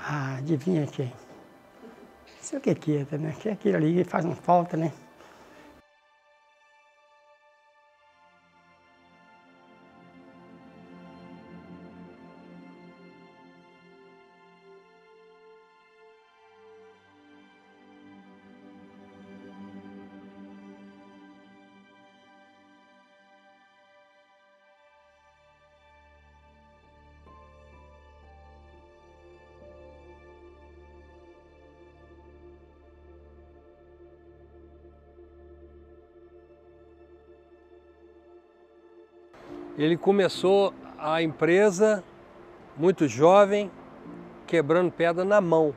Ah, adivinha quem? Não sei o que é, né? Que aquilo ali faz uma falta, né? Ele começou a empresa muito jovem, quebrando pedra na mão.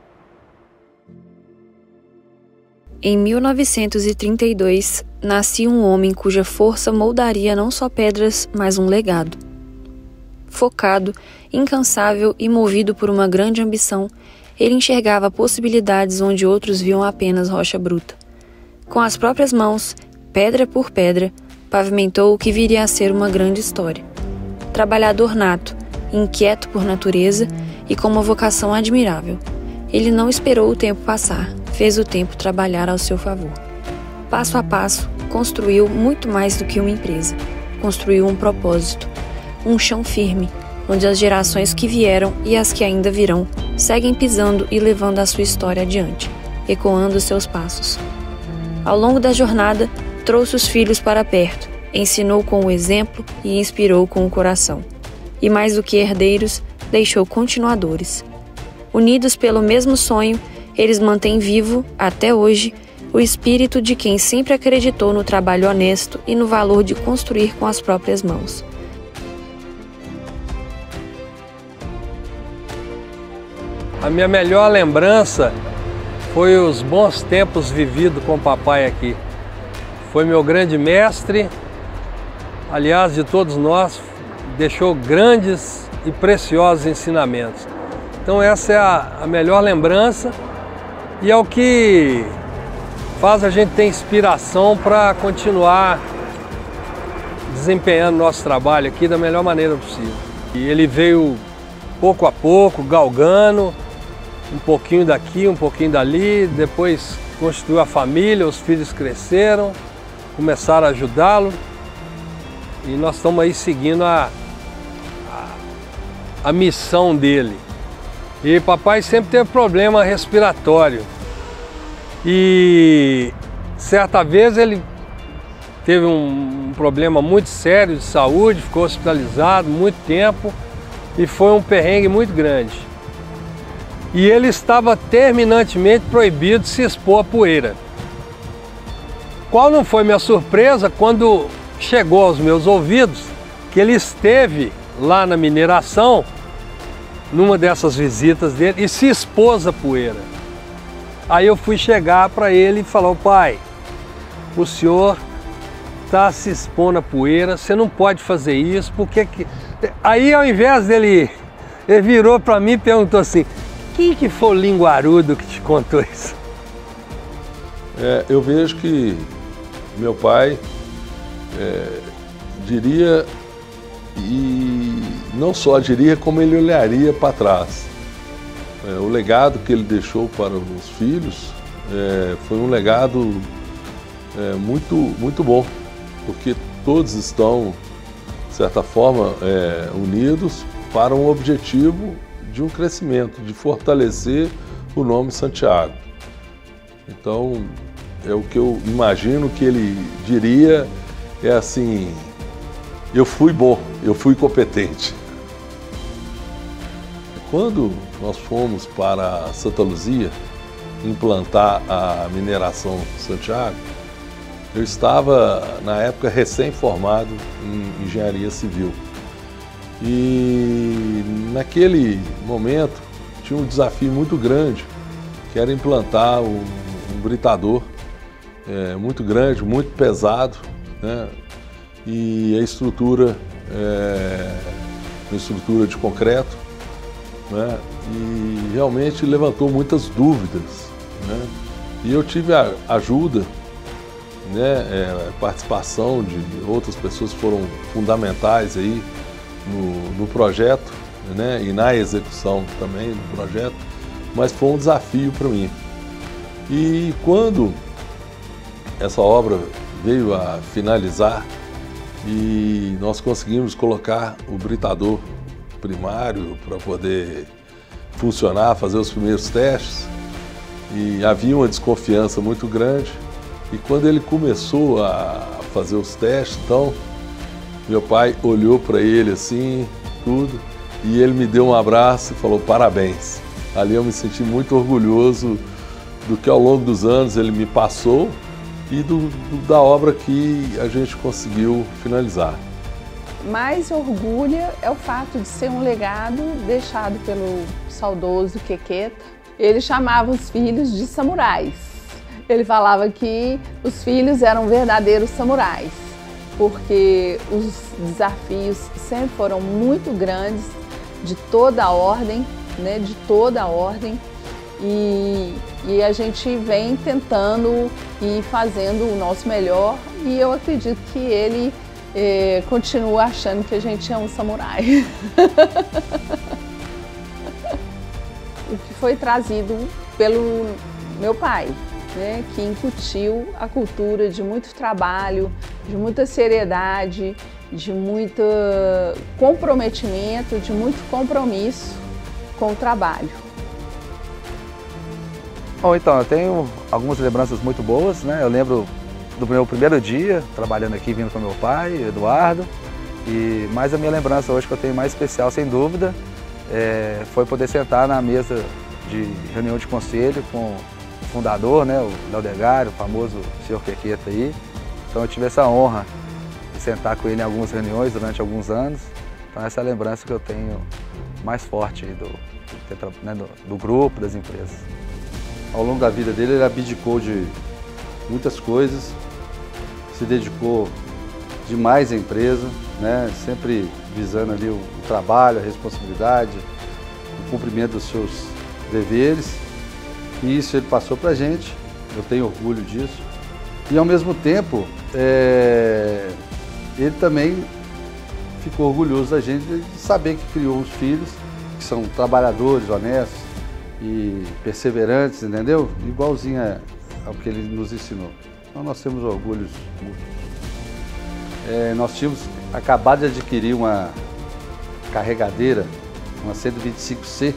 Em 1932, nascia um homem cuja força moldaria não só pedras, mas um legado. Focado, incansável e movido por uma grande ambição, ele enxergava possibilidades onde outros viam apenas rocha bruta. Com as próprias mãos, pedra por pedra, pavimentou o que viria a ser uma grande história. Trabalhador nato, inquieto por natureza e com uma vocação admirável, ele não esperou o tempo passar, fez o tempo trabalhar ao seu favor. Passo a passo, construiu muito mais do que uma empresa. Construiu um propósito, um chão firme, onde as gerações que vieram e as que ainda virão seguem pisando e levando a sua história adiante, ecoando seus passos. Ao longo da jornada, trouxe os filhos para perto, ensinou com o exemplo e inspirou com o coração. E mais do que herdeiros, deixou continuadores. Unidos pelo mesmo sonho, eles mantêm vivo, até hoje, o espírito de quem sempre acreditou no trabalho honesto e no valor de construir com as próprias mãos. A minha melhor lembrança foi os bons tempos vividos com o papai aqui. Foi meu grande mestre, aliás, de todos nós, deixou grandes e preciosos ensinamentos. Então essa é a melhor lembrança e é o que faz a gente ter inspiração para continuar desempenhando nosso trabalho aqui da melhor maneira possível. E ele veio pouco a pouco, galgando, um pouquinho daqui, um pouquinho dali, depois constituiu a família, os filhos cresceram, começaram a ajudá-lo e nós estamos aí seguindo a missão dele. E papai sempre teve problema respiratório e certa vez ele teve um problema muito sério de saúde, ficou hospitalizado muito tempo e foi um perrengue muito grande. E ele estava terminantemente proibido de se expor à poeira. Qual não foi minha surpresa quando chegou aos meus ouvidos que ele esteve lá na mineração, numa dessas visitas dele, e se expôs à poeira. Aí eu fui chegar para ele e falar: pai, o senhor está se expondo à poeira, você não pode fazer isso, porque que... Aí ao invés dele, ele virou para mim e perguntou assim: quem que foi o linguarudo que te contou isso? Eu vejo que meu pai diria, e não só diria, como ele olharia para trás. O legado que ele deixou para os filhos foi um legado muito bom, porque todos estão, de certa forma, unidos para um objetivo de um crescimento, de fortalecer o nome Santiago. Então, o que eu imagino que ele diria é assim: eu fui bom, eu fui competente. Quando nós fomos para Santa Luzia implantar a mineração Santiago, eu estava, na época, recém-formado em engenharia civil. E naquele momento tinha um desafio muito grande, que era implantar um britador muito grande, muito pesado, né? E a estrutura, uma estrutura de concreto, né? E realmente levantou muitas dúvidas, né? E eu tive a ajuda, né? Participação de outras pessoas que foram fundamentais aí no projeto, né? E na execução também do projeto, mas foi um desafio para mim. E quando essa obra veio a finalizar e nós conseguimos colocar o britador primário para poder funcionar, fazer os primeiros testes, e havia uma desconfiança muito grande. E quando ele começou a fazer os testes, então, meu pai olhou para ele assim, tudo, e ele me deu um abraço e falou parabéns. Ali eu me senti muito orgulhoso do que ao longo dos anos ele me passou e da obra que a gente conseguiu finalizar. Mais orgulha é o fato de ser um legado deixado pelo saudoso Quequeta. Ele chamava os filhos de samurais. Ele falava que os filhos eram verdadeiros samurais, porque os desafios sempre foram muito grandes, de toda a ordem, né, de toda a ordem. E a gente vem tentando e fazendo o nosso melhor, e eu acredito que ele continua achando que a gente é um samurai. O que foi trazido pelo meu pai, né, que incutiu a cultura de muito trabalho, de muita seriedade, de muito comprometimento, de muito compromisso com o trabalho. Bom, então, eu tenho algumas lembranças muito boas, né? Eu lembro do meu primeiro dia trabalhando aqui, vindo com meu pai, Eduardo, mas a minha lembrança hoje que eu tenho mais especial, sem dúvida, foi poder sentar na mesa de reunião de conselho com o fundador, né, o Leodegário, o famoso senhor Quequeta aí. Então eu tive essa honra de sentar com ele em algumas reuniões durante alguns anos. Então essa é a lembrança que eu tenho mais forte do grupo, das empresas. Ao longo da vida dele, ele abdicou de muitas coisas, se dedicou demais à empresa, né? Sempre visando ali o trabalho, a responsabilidade, o cumprimento dos seus deveres. E isso ele passou para a gente, eu tenho orgulho disso. E ao mesmo tempo, ele também ficou orgulhoso da gente de saber que criou uns filhos que são trabalhadores, honestos e perseverantes, entendeu? Igualzinho ao que ele nos ensinou. Então nós temos orgulhos mútuos. Nós tínhamos acabado de adquirir uma carregadeira, uma 125C.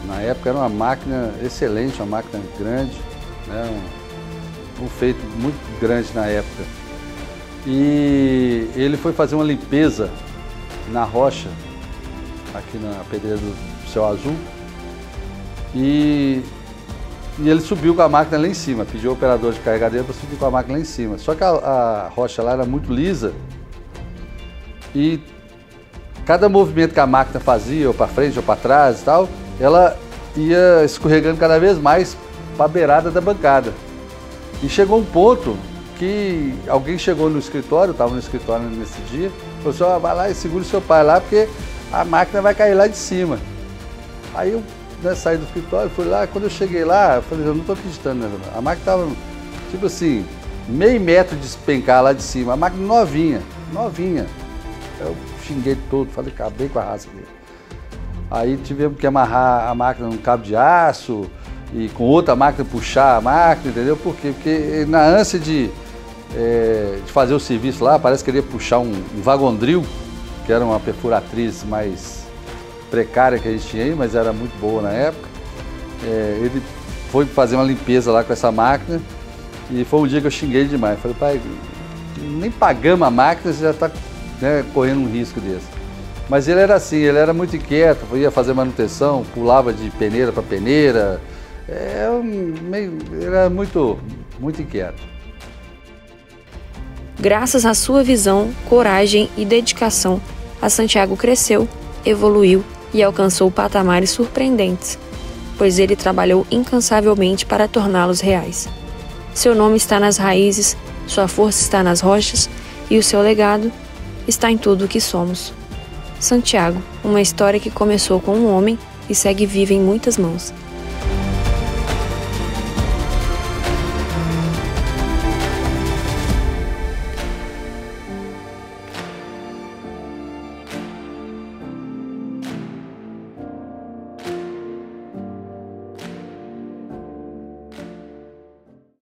Na época era uma máquina excelente, uma máquina grande, né? Um feito muito grande na época. E ele foi fazer uma limpeza na rocha, aqui na pedreira do Céu Azul, e ele subiu com a máquina lá em cima, pediu ao operador de carregadeira para subir com a máquina lá em cima. Só que a rocha lá era muito lisa e cada movimento que a máquina fazia, ou para frente ou para trás e tal, ela ia escorregando cada vez mais para a beirada da bancada. E chegou um ponto que alguém chegou no escritório, eu estava no escritório nesse dia, falou assim: ó, vai lá e segura o seu pai lá, porque a máquina vai cair lá de cima. Aí eu saí do escritório, fui lá, quando eu cheguei lá, eu falei: eu não estou acreditando, né? A máquina estava, tipo assim, meio metro de despencar lá de cima, a máquina novinha, novinha. Eu xinguei todo, falei, acabei com a raça dele. Aí tivemos que amarrar a máquina num cabo de aço e com outra máquina puxar a máquina, entendeu? Por quê? Porque na ânsia de fazer o serviço lá, parece que queria puxar um vagondril, que era uma perfuratriz mais precária que a gente tinha aí, mas era muito boa na época. Ele foi fazer uma limpeza lá com essa máquina e foi um dia que eu xinguei demais. Falei: pai, nem pagamos a máquina, você já está, né, correndo um risco desse. Mas ele era assim, ele era muito inquieto, ia fazer manutenção, pulava de peneira para peneira, era muito inquieto. Graças à sua visão, coragem e dedicação, a Santiago cresceu, evoluiu e alcançou patamares surpreendentes, pois ele trabalhou incansavelmente para torná-los reais. Seu nome está nas raízes, sua força está nas rochas e o seu legado está em tudo o que somos. Santiago, uma história que começou com um homem e segue viva em muitas mãos.